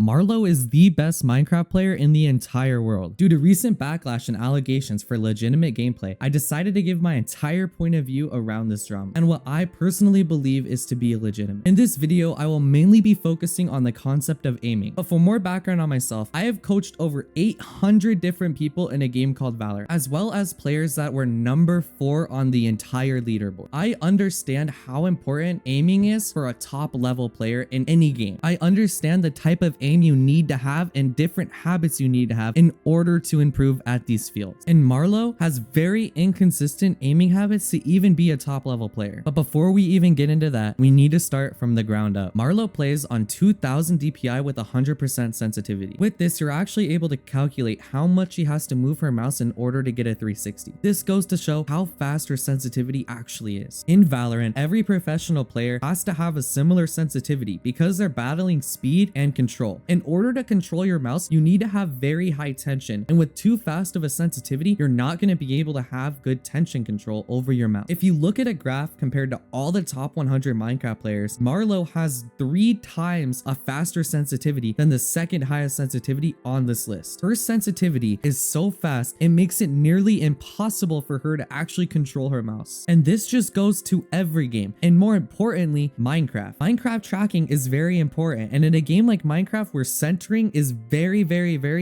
Marlow is the best Minecraft player in the entire world. Due to recent backlash and allegations for legitimate gameplay, I decided to give my entire point of view around this drama and what I personally believe is to be legitimate. In this video, I will mainly be focusing on the concept of aiming. But for more background on myself, I have coached over 800 different people in a game called Valor, as well as players that were number 4 on the entire leaderboard. I understand how important aiming is for a top level player in any game. I understand the type of aim you need to have and different habits you need to have in order to improve at these fields. And Marlow has very inconsistent aiming habits to even be a top level player. But before we even get into that, we need to start from the ground up. Marlow plays on 2000 DPI with 100% sensitivity. With this, you're actually able to calculate how much she has to move her mouse in order to get a 360. This goes to show how fast her sensitivity actually is. In Valorant, every professional player has to have a similar sensitivity because they're battling speed and control. In order to control your mouse, you need to have very high tension, and with too fast of a sensitivity, you're not going to be able to have good tension control over your mouse. If you look at a graph compared to all the top 100 Minecraft players, Marlow has 3 times a faster sensitivity than the second highest sensitivity on this list. Her sensitivity is so fast, it makes it nearly impossible for her to actually control her mouse. And this just goes to every game, and more importantly, Minecraft. Minecraft tracking is very important, and in a game like Minecraft where centering is very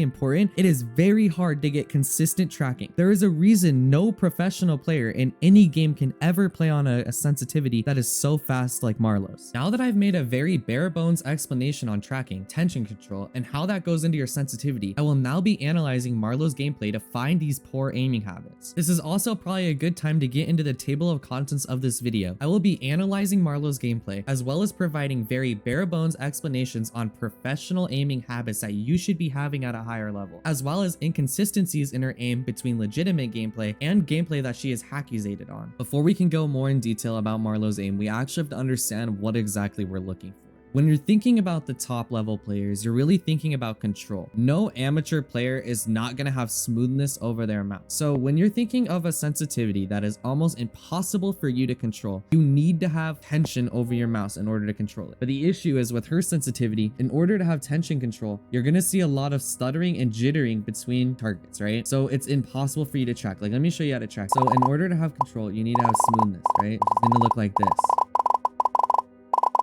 important, it is very hard to get consistent tracking. There is a reason no professional player in any game can ever play on a sensitivity that is so fast like Marlow's. Now that I've made a very bare bones explanation on tracking, tension control, and how that goes into your sensitivity, I will now be analyzing Marlow's gameplay to find these poor aiming habits. This is also probably a good time to get into the table of contents of this video. I will be analyzing Marlow's gameplay as well as providing very bare bones explanations on professional aiming habits that you should be having at a higher level, as well as inconsistencies in her aim between legitimate gameplay and gameplay that she is accusated on. Before we can go more in detail about Marlow's aim, we actually have to understand what exactly we're looking for. When you're thinking about the top level players, you're really thinking about control. No amateur player is not going to have smoothness over their mouse. So when you're thinking of a sensitivity that is almost impossible for you to control, you need to have tension over your mouse in order to control it. But the issue is with her sensitivity, in order to have tension control, you're going to see a lot of stuttering and jittering between targets, right? So it's impossible for you to track. Like, let me show you how to track. So in order to have control, you need to have smoothness, right? It's going to look like this.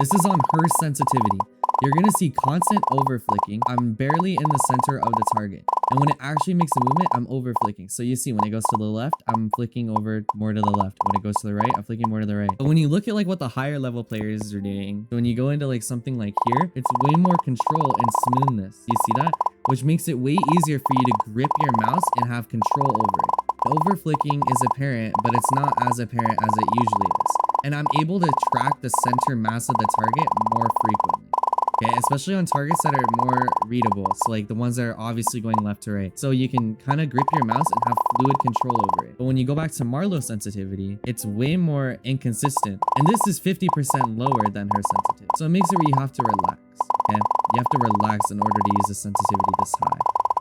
This is on her sensitivity. You're going to see constant over flicking. I'm barely in the center of the target. And when it actually makes a movement, I'm over flicking. So you see when it goes to the left, I'm flicking over more to the left. When it goes to the right, I'm flicking more to the right. But when you look at like what the higher level players are doing, when you go into like something like here, it's way more control and smoothness. You see that? Which makes it way easier for you to grip your mouse and have control over it. Over flicking is apparent, but it's not as apparent as it usually is. And I'm able to track the center mass of the target more frequently. Okay, especially on targets that are more readable. So like the ones that are obviously going left to right. So you can kind of grip your mouse and have fluid control over it. But when you go back to Marlow's sensitivity, it's way more inconsistent. And this is 50% lower than her sensitivity. So it makes it where you have to relax. Okay, you have to relax in order to use a sensitivity this high.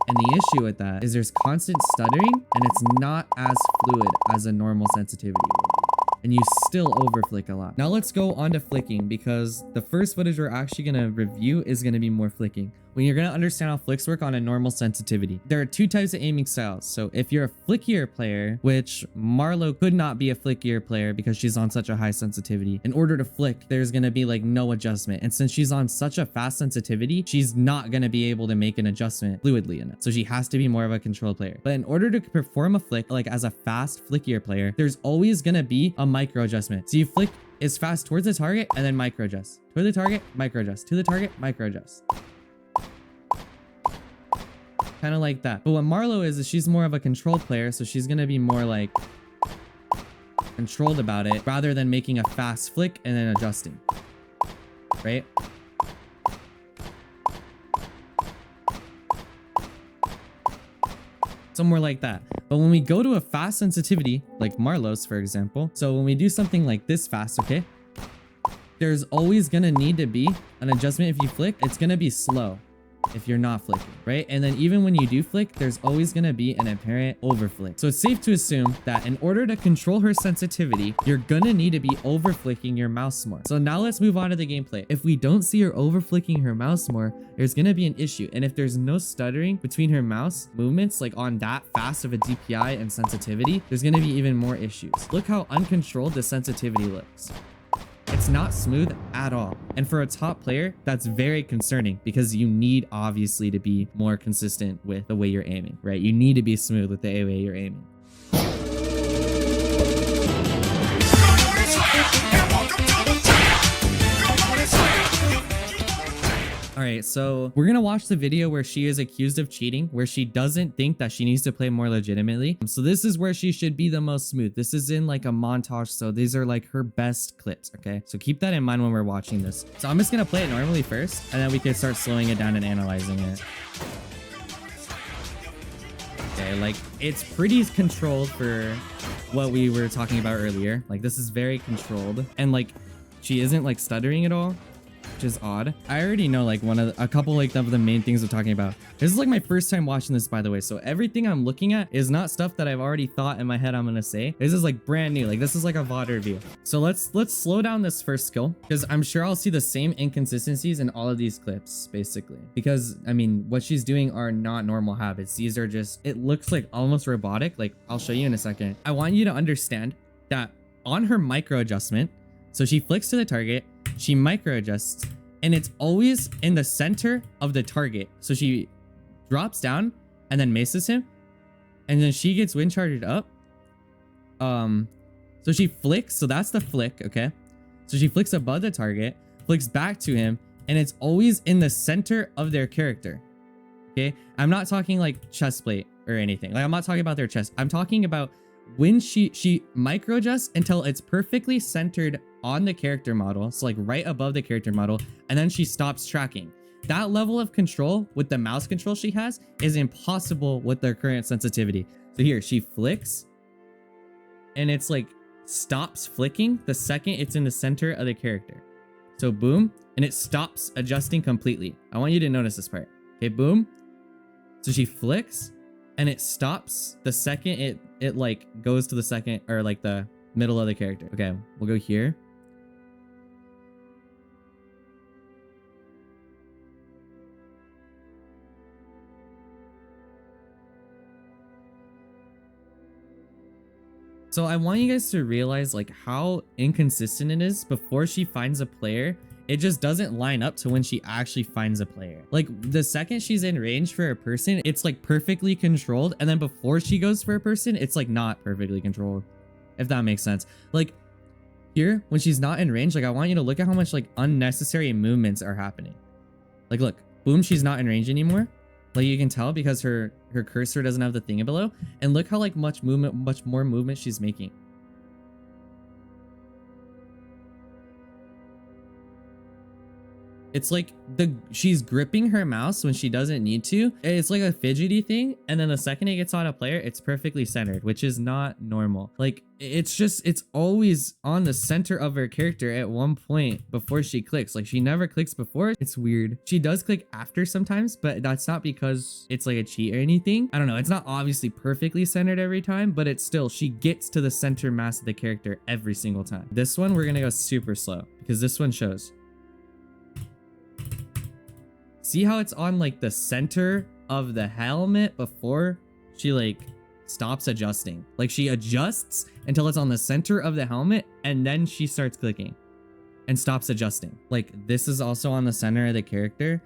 And the issue with that is there's constant stuttering and it's not as fluid as a normal sensitivity will be. And you still overflick a lot. Now let's go on to flicking, because the first footage we're actually going to review is going to be more flicking. When you're going to understand how flicks work on a normal sensitivity, there are 2 types of aiming styles. So if you're a flickier player, which Marlow could not be a flickier player because she's on such a high sensitivity, in order to flick, there's going to be like no adjustment. And since she's on such a fast sensitivity, she's not going to be able to make an adjustment fluidly enough. So she has to be more of a control player. But in order to perform a flick, like as a fast flickier player, there's always going to be a micro adjustment. So you flick is fast towards the target and then micro adjust. Toward the target, micro adjust. To the target, micro adjust. Kind of like that. But what Marlow is she's more of a control player, so she's gonna be more like controlled about it rather than making a fast flick and then adjusting, right? Somewhere like that. But when we go to a fast sensitivity like Marlow's, for example, so when we do something like this fast, okay, there's always gonna need to be an adjustment. If you flick, it's gonna be slow. if you're not flicking, right? And then even when you do flick, there's always going to be an apparent over flick. So it's safe to assume that in order to control her sensitivity, you're going to need to be over flicking your mouse more. So now let's move on to the gameplay. If we don't see her over flicking her mouse more, there's going to be an issue. And if there's no stuttering between her mouse movements, like on that fast of a DPI and sensitivity, there's going to be even more issues. Look how uncontrolled the sensitivity looks. It's not smooth at all. And for a top player, that's very concerning because you need obviously to be more consistent with the way you're aiming, right? You need to be smooth with the way you're aiming. All right, so we're gonna watch the video where she is accused of cheating, where she doesn't think that she needs to play more legitimately. So this is where she should be the most smooth. This is in like a montage, so these are like her best clips, okay? So keep that in mind when we're watching this. So I'm just gonna play it normally first, and then we can start slowing it down and analyzing it. Okay, like it's pretty controlled for what we were talking about earlier. Like this is very controlled, and like she isn't like stuttering at all, which is odd. I already know like a couple like of the main things we're talking about. This is like my first time watching this, by the way, so everything I'm looking at is not stuff that I've already thought in my head I'm gonna say. This is like brand new. Like this is like a VOD review. So let's slow down this first skill, because I'm sure I'll see the same inconsistencies in all of these clips basically, because I mean what she's doing are not normal habits. These are just, it looks like almost robotic. Like I'll show you in a second. I want you to understand that on her micro adjustment, so she flicks to the target, she micro adjusts, and it's always in the center of the target. So she drops down and then maces him, and then she gets wind charged up. So she flicks, so that's the flick, okay? So she flicks above the target, flicks back to him, and it's always in the center of their character. Okay, I'm not talking like chest plate or anything. Like I'm not talking about their chest. I'm talking about when she micro adjusts until it's perfectly centered on the character model, so like right above the character model, and then she stops tracking. That level of control with the mouse control she has is impossible with their current sensitivity. So here she flicks, and it's like stops flicking the second it's in the center of the character. So boom, and it stops adjusting completely. I want you to notice this part. Okay, boom. So she flicks, and it stops the second it like goes to the second, or like the middle of the character. Okay, we'll go here. So I want you guys to realize like how inconsistent it is. Before she finds a player, it just doesn't line up to when she actually finds a player. Like the second she's in range for a person, it's like perfectly controlled, and then before she goes for a person, it's like not perfectly controlled, if that makes sense. Like here, when she's not in range, like I want you to look at how much like unnecessary movements are happening. Like look, boom, she's not in range anymore. Like you can tell because her cursor doesn't have the thing below, and look how like much more movement she's making. It's like she's gripping her mouse when she doesn't need to. It's like a fidgety thing, and then the second it gets on a player, it's perfectly centered, which is not normal. Like it's always on the center of her character at one point before she clicks. Like she never clicks before. It's weird. She does click after sometimes, but that's not because it's like a cheat or anything. I don't know. It's not obviously perfectly centered every time, but it's still, she gets to the center mass of the character every single time. This one, we're gonna go super slow because this one shows. See how it's on like the center of the helmet before she like stops adjusting. Like she adjusts until it's on the center of the helmet, and then she starts clicking and stops adjusting. Like this is also on the center of the character.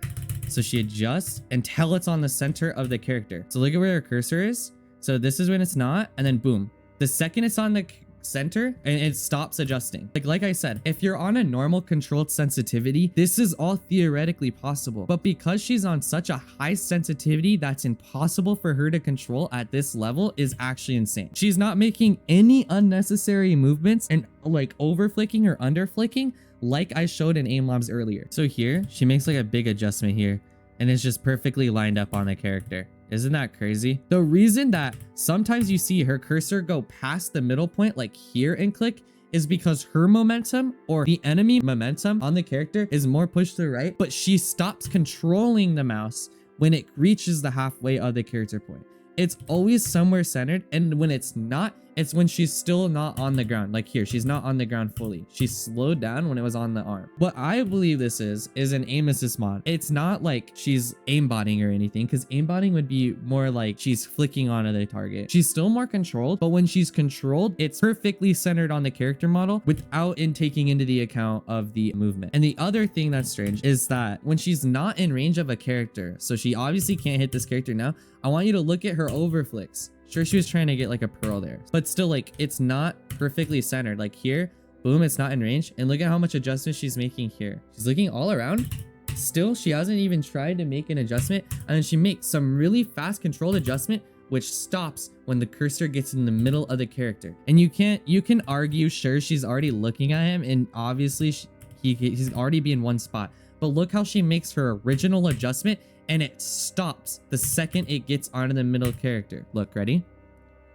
So she adjusts until it's on the center of the character. So look at where her cursor is. So this is when it's not, and then boom. The second it's on the center, and it stops adjusting. Like I said, if you're on a normal controlled sensitivity, this is all theoretically possible, but because she's on such a high sensitivity that's impossible for her to control at this level is actually insane. She's not making any unnecessary movements and like over flicking or under flicking like I showed in aim labs earlier. So here she makes like a big adjustment here, and it's just perfectly lined up on the character. Isn't that crazy? The reason that sometimes you see her cursor go past the middle point like here and click is because her momentum or the enemy momentum on the character is more pushed to the right, but she stops controlling the mouse when it reaches the halfway of the character point. It's always somewhere centered, and when it's not, it's when she's still not on the ground. Like here, she's not on the ground fully. She slowed down when it was on the arm. What I believe this is an aim assist mod. It's not like she's aimbotting or anything, because aimbotting would be more like she's flicking onto the target. She's still more controlled, but when she's controlled, it's perfectly centered on the character model without taking into the account of the movement. And the other thing that's strange is that when she's not in range of a character, so she obviously can't hit this character now, I want you to look at her overflicks. Sure, she was trying to get like a pearl there, but still, like, it's not perfectly centered. Like here, boom, it's not in range. And look at how much adjustment she's making here. She's looking all around. Still, she hasn't even tried to make an adjustment. And then she makes some really fast controlled adjustment, which stops when the cursor gets in the middle of the character. And you can argue, sure, she's already looking at him, and obviously he's already be in one spot. But look how she makes her original adjustment, and it stops the second it gets onto the middle character. Look, ready?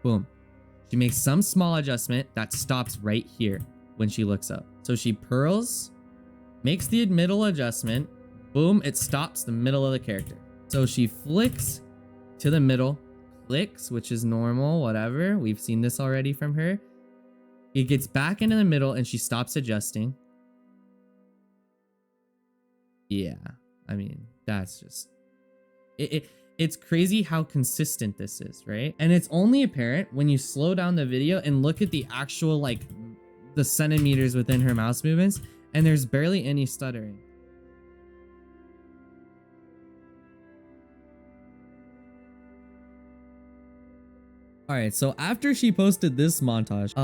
Boom. She makes some small adjustment that stops right here when she looks up. So she pearls, makes the middle adjustment, boom, it stops the middle of the character. So she flicks to the middle, clicks, which is normal, whatever. We've seen this already from her. It gets back into the middle and she stops adjusting. Yeah, I mean, that's just... It's crazy how consistent this is, right? And it's only apparent when you slow down the video and look at the actual, like, the centimeters within her mouse movements, and there's barely any stuttering. All right, so after she posted this montage,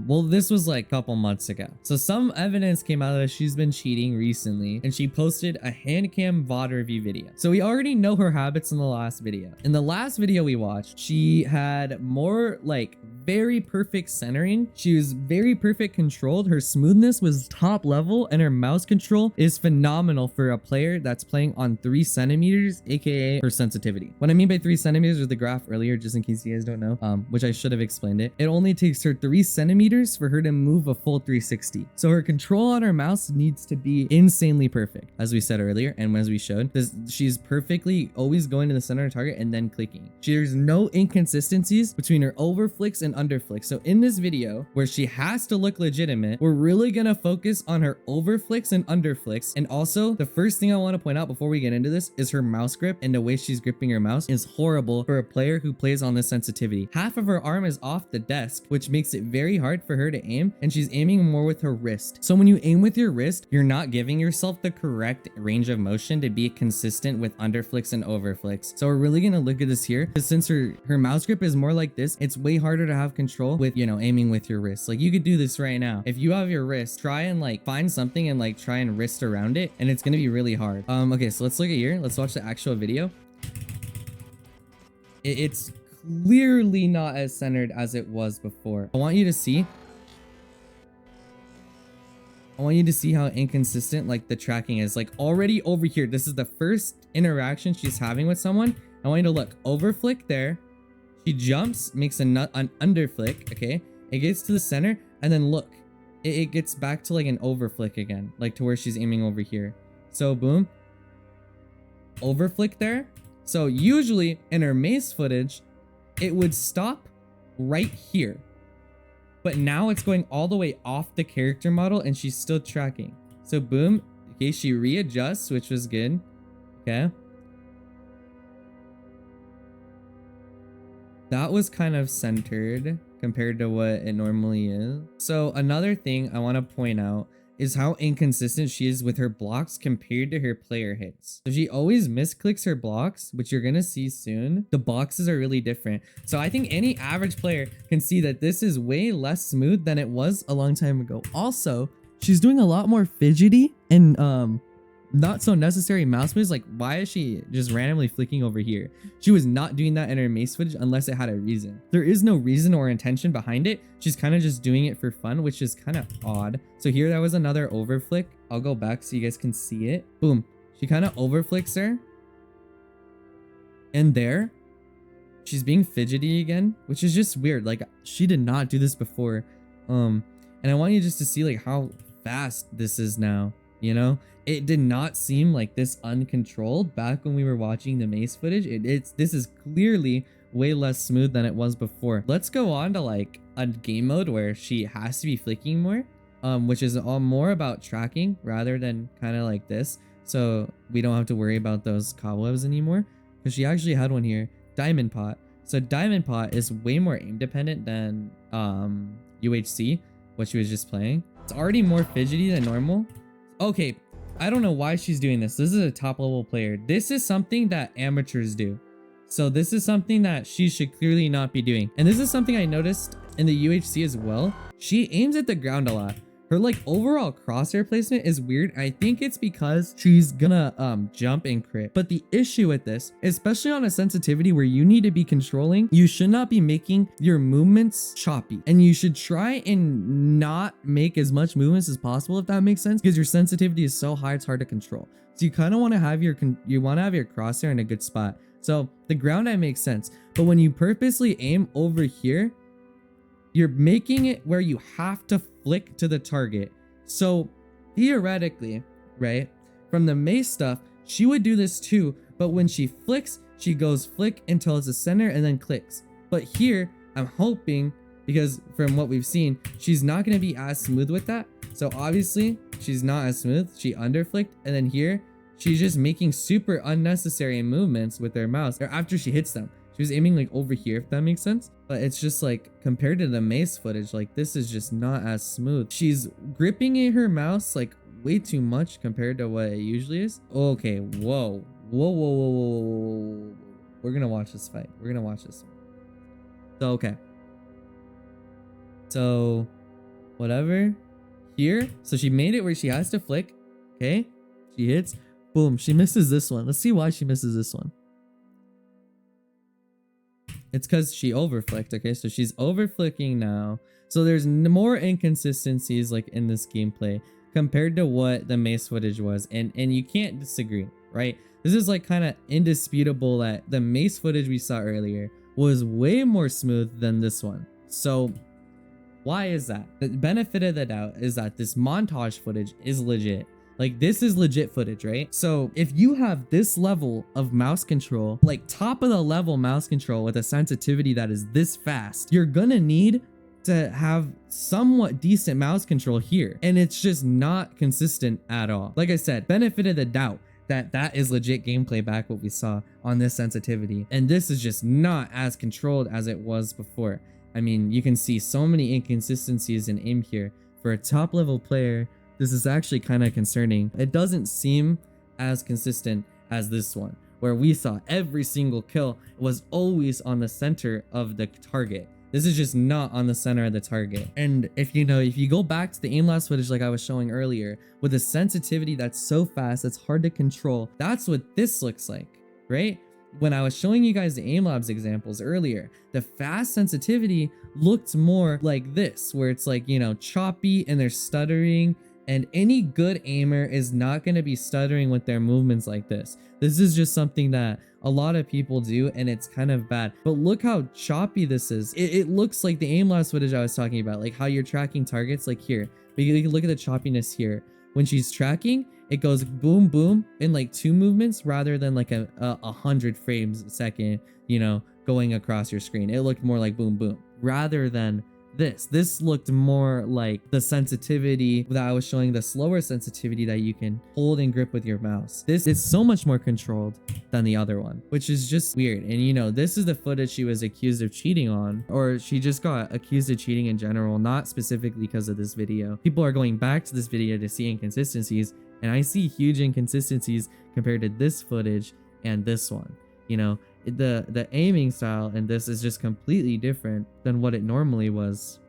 well, this was like a couple months ago. So some evidence came out that she's been cheating recently, and she posted a hand cam VOD review video. So we already know her habits in the last video. In the last video we watched, she had more like very perfect centering. She was very perfect controlled. Her smoothness was top level, and her mouse control is phenomenal for a player that's playing on 3 centimeters, aka her sensitivity. What I mean by 3 centimeters was the graph earlier, just in case you guys don't know, which I should have explained it. It only takes her 3 centimeters for her to move a full 360. So her control on her mouse needs to be insanely perfect, as we said earlier, and as we showed. She's perfectly always going to the center of the target and then clicking. There's no inconsistencies between her overflicks and underflicks. So in this video, where she has to look legitimate, we're really gonna focus on her overflicks and underflicks. And also, the first thing I want to point out before we get into this is her mouse grip, and the way she's gripping her mouse is horrible for a player who plays on this sensitivity. Half of her arm is off the desk, which makes it very hard for her to aim, and she's aiming more with her wrist. So when you aim with your wrist, you're not giving yourself the correct range of motion to be consistent with underflicks and overflicks. So we're really gonna look at this here, because since her mouse grip is more like this, it's way harder to have control with, you know, aiming with your wrist. Like, you could do this right now. If you have your wrist, try and like find something and like try and wrist around it, and it's gonna be really hard. Okay, so let's look at here. Let's watch the actual video. It's clearly not as centered as it was before. I want you to see how inconsistent like the tracking is. Like, already over here, this is the first interaction she's having with someone. I want you to look, overflick there. She jumps, makes an underflick, okay? It gets to the center, and then look, it gets back to like an overflick again, like to where she's aiming over here. So boom, overflick there. So usually in her mace footage, it would stop right here, but now it's going all the way off the character model, and she's still tracking. So boom, okay, she readjusts, which was good. Okay, that was kind of centered compared to what it normally is. So another thing I want to point out is how inconsistent she is with her blocks compared to her player hits. So she always misclicks her blocks, which you're gonna see soon. The boxes are really different. So I think any average player can see that this is way less smooth than it was a long time ago. Also, she's doing a lot more fidgety and not so necessary mouse moves. Like, why is she just randomly flicking over here? She was not doing that in her mace footage unless it had a reason. There is no reason or intention behind it. She's kind of just doing it for fun, which is kind of odd. So here, that was another overflick. I'll go back so you guys can see it. Boom. She kind of overflicks her. And there, she's being fidgety again, which is just weird. Like, she did not do this before. And I want you just to see like how fast this is now, you know? It did not seem like this uncontrolled back when we were watching the mace footage. This is clearly way less smooth than it was before. Let's go on to like a game mode where she has to be flicking more, which is all more about tracking rather than kind of like this. So we don't have to worry about those cobwebs anymore, because she actually had one here, Diamond Pot. So Diamond Pot is way more aim dependent than UHC, what she was just playing. It's already more fidgety than normal. Okay, I don't know why she's doing this. This is a top level player. This is something that amateurs do. So this is something that she should clearly not be doing. And this is something I noticed in the UHC as well. She aims at the ground a lot. Her like overall crosshair placement is weird. I think it's because she's gonna jump and crit. But the issue with this, especially on a sensitivity where you need to be controlling, you should not be making your movements choppy, and you should try and not make as much movements as possible, if that makes sense, because your sensitivity is so high it's hard to control. So you kind of want to have your crosshair in a good spot. So the ground eye makes sense, but when you purposely aim over here, you're making it where you have to flick to the target. So theoretically, right, from the mace stuff, she would do this too, but when she flicks, she goes flick until it's the center and then clicks. But here, I'm hoping, because from what we've seen, she's not going to be as smooth with that. So obviously, she's not as smooth. She underflicked, and then here, she's just making super unnecessary movements with her mouse after she hits them. She was aiming like over here, if that makes sense. But it's just like, compared to the mace footage, like this is just not as smooth. She's gripping in her mouse like way too much compared to what it usually is. Okay, whoa. We're gonna watch this fight. We're gonna watch this. So, okay. So, whatever. Here, so she made it where she has to flick. Okay, she hits. Boom, she misses this one. Let's see why she misses this one. It's because she overflicked. Okay, so she's overflicking now. So there's more inconsistencies like in this gameplay compared to what the mace footage was, and you can't disagree, right? This is like kind of indisputable that the mace footage we saw earlier was way more smooth than this one. So why is that? The benefit of the doubt is that this montage footage is legit. Like, this is legit footage, right? So if you have this level of mouse control, like top of the level mouse control with a sensitivity that is this fast, you're gonna need to have somewhat decent mouse control here. And it's just not consistent at all. Like I said, benefit of the doubt that is legit gameplay back what we saw on this sensitivity. And this is just not as controlled as it was before. I mean, you can see so many inconsistencies in aim here. For a top level player, this is actually kind of concerning. It doesn't seem as consistent as this one, where we saw every single kill was always on the center of the target. This is just not on the center of the target. And if you go back to the aim labs footage like I was showing earlier, with a sensitivity that's so fast, it's hard to control, that's what this looks like, right? When I was showing you guys the aim labs examples earlier, the fast sensitivity looked more like this, where it's like, you know, choppy and they're stuttering. And any good aimer is not going to be stuttering with their movements like this. This is just something that a lot of people do, and it's kind of bad. But look how choppy this is. It looks like the aim labs footage I was talking about, like how you're tracking targets like here. But you can look at the choppiness here. When she's tracking, it goes boom, boom in like 2 movements rather than like a 100 frames a second, you know, going across your screen. It looked more like boom, boom rather than this looked more like the sensitivity that I was showing, the slower sensitivity that you can hold and grip with your mouse. This is so much more controlled than the other one, which is just weird. And you know, this is the footage she was accused of cheating on, or she just got accused of cheating in general, not specifically because of this video. People are going back to this video to see inconsistencies, and I see huge inconsistencies compared to this footage and this one. You know, the aiming style in this is just completely different than what it normally was,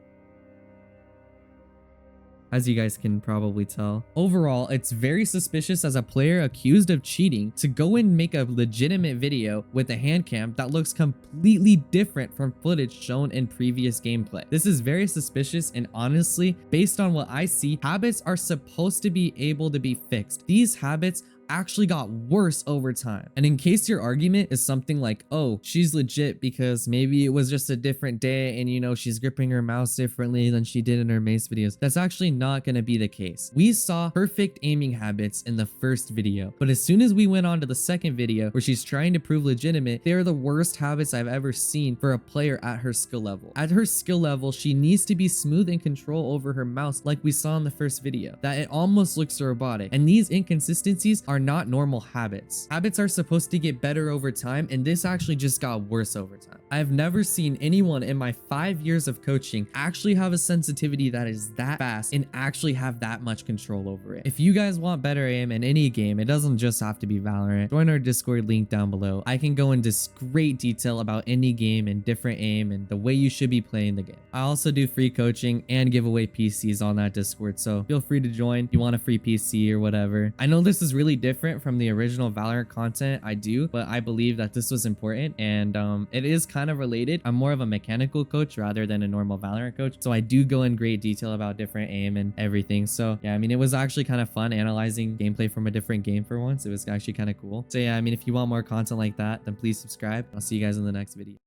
as you guys can probably tell. Overall, it's very suspicious as a player accused of cheating to go and make a legitimate video with a hand cam that looks completely different from footage shown in previous gameplay. This is very suspicious, and honestly, based on what I see, habits are supposed to be able to be fixed. These habits actually got worse over time. And in case your argument is something like, oh, she's legit because maybe it was just a different day and, you know, she's gripping her mouse differently than she did in her Mace videos, that's actually not going to be the case. We saw perfect aiming habits in the first video, but as soon as we went on to the second video where she's trying to prove legitimate, they are the worst habits I've ever seen for a player at her skill level. At her skill level, she needs to be smooth and control over her mouse like we saw in the first video, that it almost looks robotic. And these inconsistencies are not normal habits. Habits are supposed to get better over time, and this actually just got worse over time. I've never seen anyone in my 5 years of coaching actually have a sensitivity that is that fast and actually have that much control over it. If you guys want better aim in any game, it doesn't just have to be Valorant. Join our Discord link down below. I can go into great detail about any game and different aim and the way you should be playing the game. I also do free coaching and give away PCs on that Discord, so feel free to join if you want a free PC or whatever. I know this is really different from the original Valorant content I do, but I believe that this was important, and it is kind of related. I'm more of a mechanical coach rather than a normal Valorant coach, so I do go in great detail about different aim and everything. So yeah, I mean, it was actually kind of fun analyzing gameplay from a different game for once. It was actually kind of cool. So yeah, I mean, if you want more content like that, then please subscribe. I'll see you guys in the next video.